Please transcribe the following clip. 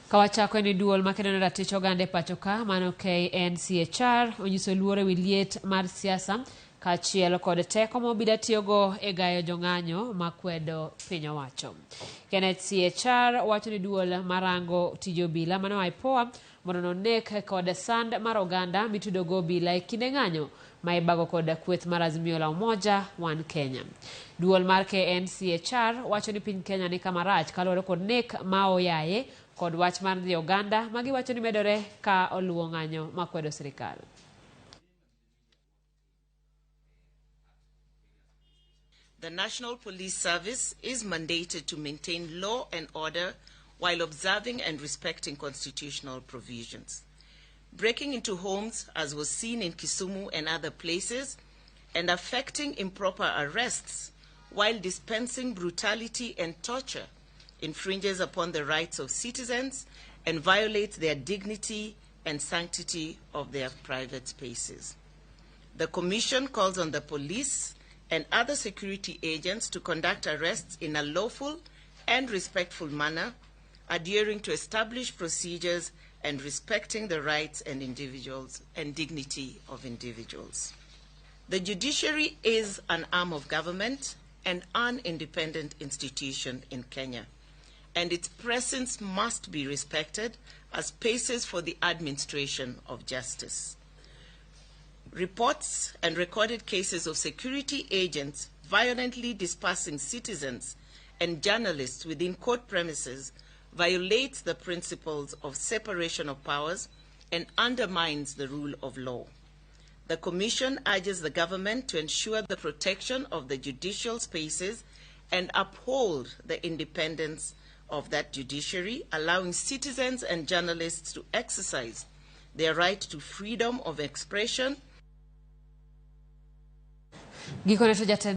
Kawachako ni duol makedone ratich oganda pachoka mano KNCHR onyiso luore wiliet mar siasa kachiel kod teko mobila tiyogo e gayo jong'anyo makwedo piny owacho. KNCHR wacho ni duol marango tij obila mano aipoa mondo nonek kod sand mar oganda mitudogo obila e kinde ng'anyo ma ibago kod kweth mar Azimio la Umoja One Kenya. Duol mar KNCHR wacho ni piny Kenya ni kama rach kaluwore kod nek ma oyaye kod wach mar dhi oganda magi wacho ni medore ka oluwo ng'anyo makwedo sirikal. The National Police Service is mandated to maintain law and order while observing and respecting constitutional provisions. Breaking into homes, as was seen in Kisumu and other places, and affecting improper arrests while dispensing brutality and torture infringes upon the rights of citizens and violates their dignity and sanctity of their private spaces. The Commission calls on the police and other security agents to conduct arrests in a lawful and respectful manner, adhering to established procedures and respecting the rights and dignity of individuals. The judiciary is an arm of government and an independent institution in Kenya, and its presence must be respected as spaces for the administration of justice. Reports and recorded cases of security agents violently dispersing citizens and journalists within court premises violates the principles of separation of powers and undermines the rule of law. The Commission urges the government to ensure the protection of the judicial spaces and uphold the independence of that judiciary, allowing citizens and journalists to exercise their right to freedom of expression.